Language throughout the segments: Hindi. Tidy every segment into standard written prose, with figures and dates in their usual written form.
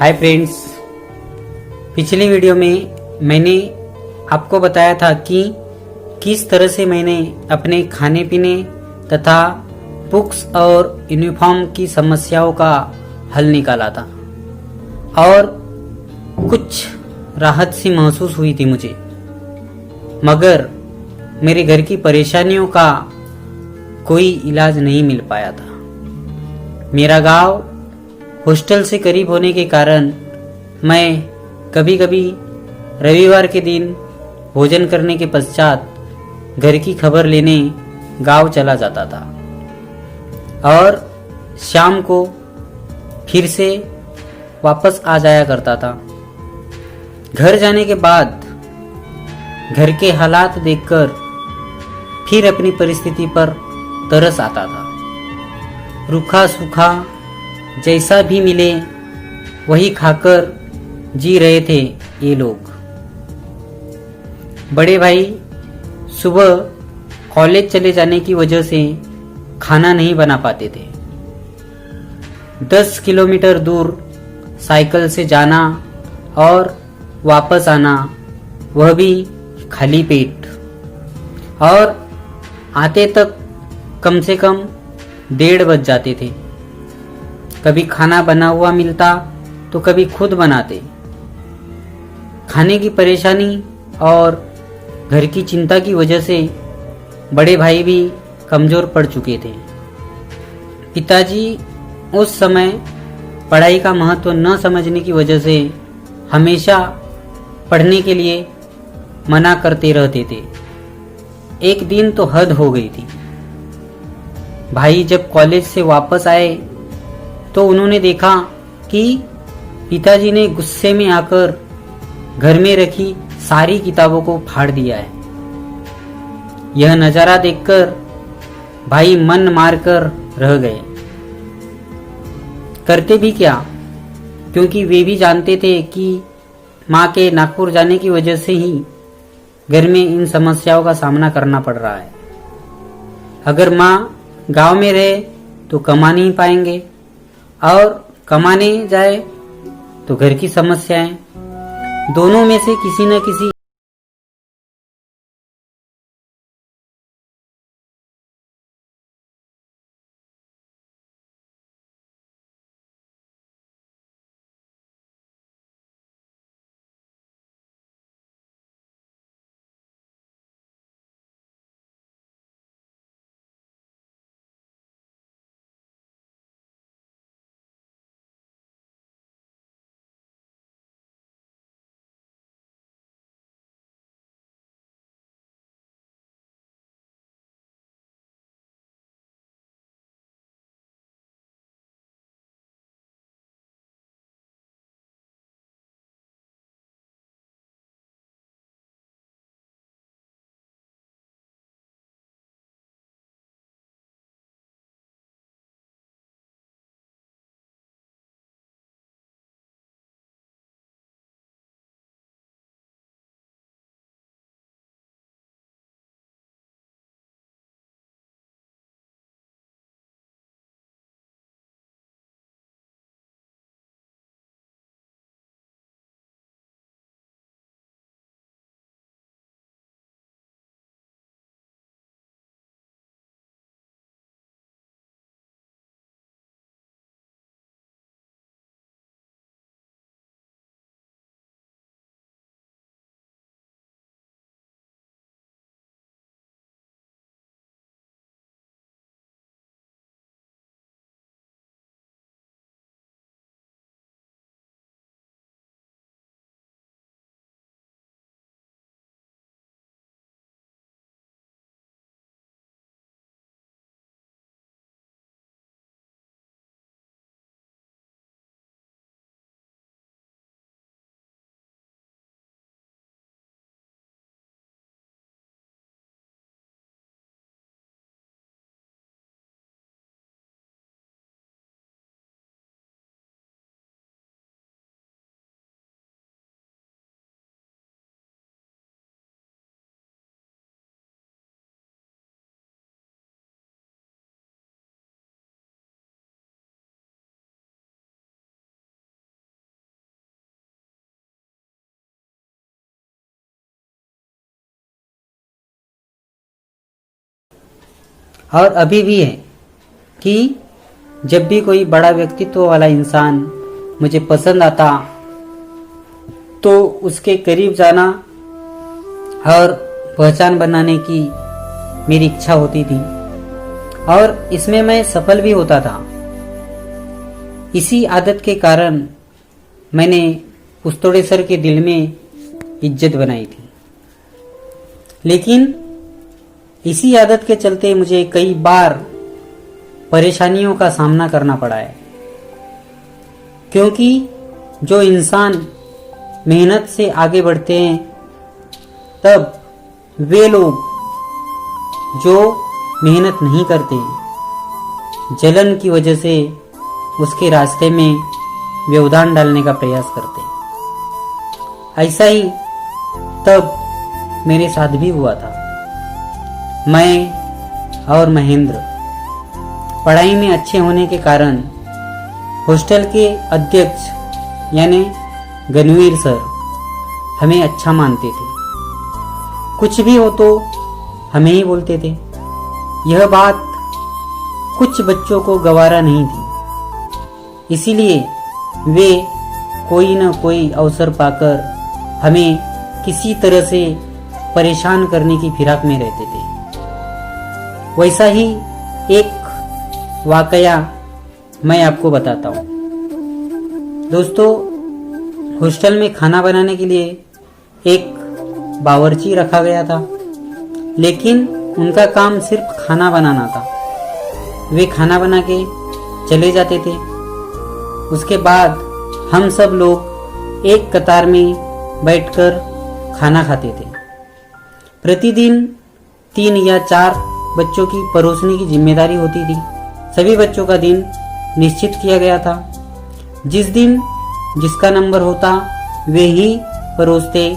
हाय फ्रेंड्स, पिछली वीडियो में मैंने आपको बताया था कि किस तरह से मैंने अपने खाने पीने तथा बुक्स और यूनिफॉर्म की समस्याओं का हल निकाला था और कुछ राहत सी महसूस हुई थी मुझे। मगर मेरे घर की परेशानियों का कोई इलाज नहीं मिल पाया था। मेरा गांव हॉस्टल से करीब होने के कारण मैं कभी कभी रविवार के दिन भोजन करने के पश्चात घर की खबर लेने गांव चला जाता था और शाम को फिर से वापस आ जाया करता था। घर जाने के बाद घर के हालात देखकर फिर अपनी परिस्थिति पर तरस आता था। रूखा सूखा जैसा भी मिले वही खाकर जी रहे थे ये लोग। बड़े भाई सुबह कॉलेज चले जाने की वजह से खाना नहीं बना पाते थे। 10 किलोमीटर दूर साइकिल से जाना और वापस आना, वह भी खाली पेट, और आते तक कम से कम 1:30 बज जाते थे। कभी खाना बना हुआ मिलता तो कभी खुद बनाते। खाने की परेशानी और घर की चिंता की वजह से बड़े भाई भी कमजोर पड़ चुके थे। पिताजी उस समय पढ़ाई का महत्व न समझने की वजह से हमेशा पढ़ने के लिए मना करते रहते थे। एक दिन तो हद हो गई थी। भाई जब कॉलेज से वापस आए तो उन्होंने देखा कि पिताजी ने गुस्से में आकर घर में रखी सारी किताबों को फाड़ दिया है। यह नजारा देखकर भाई मन मारकर रह गए। करते भी क्या, क्योंकि वे भी जानते थे कि माँ के नागपुर जाने की वजह से ही घर में इन समस्याओं का सामना करना पड़ रहा है। अगर माँ गांव में रहे तो कमा नहीं पाएंगे, और कमाने जाए तो घर की समस्याएं, दोनों में से किसी न किसी और अभी भी है कि जब भी कोई बड़ा व्यक्तित्व वाला इंसान मुझे पसंद आता तो उसके करीब जाना और पहचान बनाने की मेरी इच्छा होती थी और इसमें मैं सफल भी होता था। इसी आदत के कारण मैंने उस्तोड़े सर के दिल में इज्जत बनाई थी। लेकिन इसी आदत के चलते मुझे कई बार परेशानियों का सामना करना पड़ा है, क्योंकि जो इंसान मेहनत से आगे बढ़ते हैं तब वे लोग जो मेहनत नहीं करते जलन की वजह से उसके रास्ते में व्यवधान डालने का प्रयास करते। ऐसा ही तब मेरे साथ भी हुआ था। मैं और महेंद्र पढ़ाई में अच्छे होने के कारण हॉस्टल के अध्यक्ष यानी गणवीर सर हमें अच्छा मानते थे। कुछ भी हो तो हमें ही बोलते थे। यह बात कुछ बच्चों को गवारा नहीं थी, इसीलिए वे कोई न कोई अवसर पाकर हमें किसी तरह से परेशान करने की फिराक में रहते थे। वैसा ही एक वाकया मैं आपको बताता हूँ। दोस्तों, हॉस्टल में खाना बनाने के लिए एक बावर्ची रखा गया था, लेकिन उनका काम सिर्फ खाना बनाना था। वे खाना बना के चले जाते थे। उसके बाद हम सब लोग एक कतार में बैठकर खाना खाते थे। प्रतिदिन 3 या 4 बच्चों की परोसने की जिम्मेदारी होती थी। सभी बच्चों का दिन निश्चित किया गया था। जिस दिन जिसका नंबर होता वे ही परोसते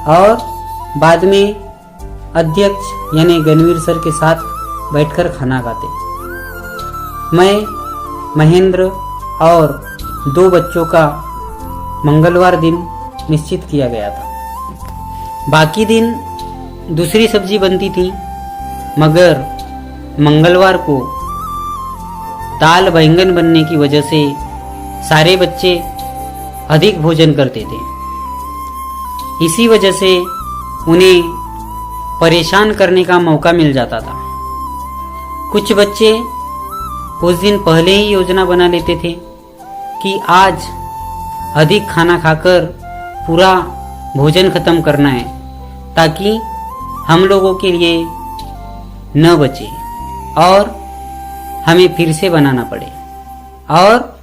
और बाद में अध्यक्ष यानी गणवीर सर के साथ बैठकर खाना खाते। मैं, महेंद्र और 2 बच्चों का मंगलवार दिन निश्चित किया गया था। बाकी दिन दूसरी सब्जी बनती थी, मगर मंगलवार को दाल बैंगन बनने की वजह से सारे बच्चे अधिक भोजन करते थे। इसी वजह से उन्हें परेशान करने का मौका मिल जाता था। कुछ बच्चे उस दिन पहले ही योजना बना लेते थे कि आज अधिक खाना खाकर पूरा भोजन खत्म करना है, ताकि हम लोगों के लिए न बचे और हमें फिर से बनाना पड़े। और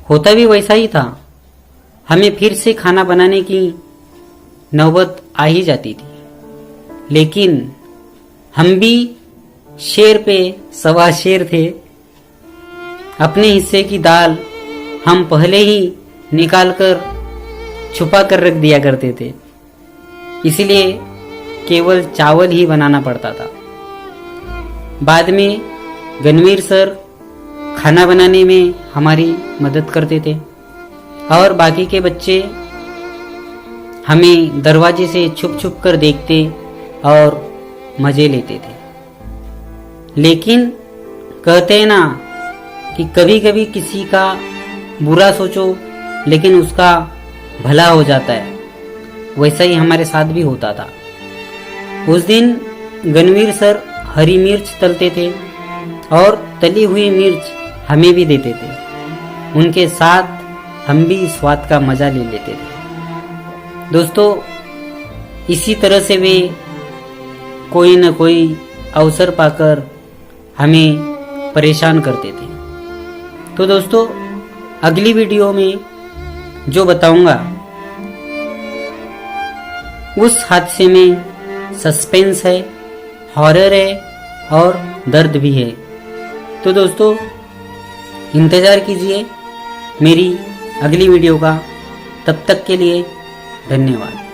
होता भी वैसा ही था। हमें फिर से खाना बनाने की नौबत आ ही जाती थी, लेकिन हम भी शेर पे सवा शेर थे। अपने हिस्से की दाल हम पहले ही निकाल कर छुपा कर रख दिया करते थे, इसलिए केवल चावल ही बनाना पड़ता था। बाद में गणवीर सर खाना बनाने में हमारी मदद करते थे और बाकी के बच्चे हमें दरवाजे से छुप छुप कर देखते और मजे लेते थे। लेकिन कहते हैं ना कि कभी कभी किसी का बुरा सोचो लेकिन उसका भला हो जाता है। वैसा ही हमारे साथ भी होता था। उस दिन गणवीर सर हरी मिर्च तलते थे और तली हुई मिर्च हमें भी देते थे। उनके साथ हम भी स्वाद का मजा ले लेते थे। दोस्तों, इसी तरह से वे कोई न कोई अवसर पाकर हमें परेशान करते थे। तो दोस्तों, अगली वीडियो में जो बताऊंगा उस हादसे में सस्पेंस है, हॉरर है और दर्द भी है। तो दोस्तों, इंतज़ार कीजिए मेरी अगली वीडियो का। तब तक के लिए धन्यवाद।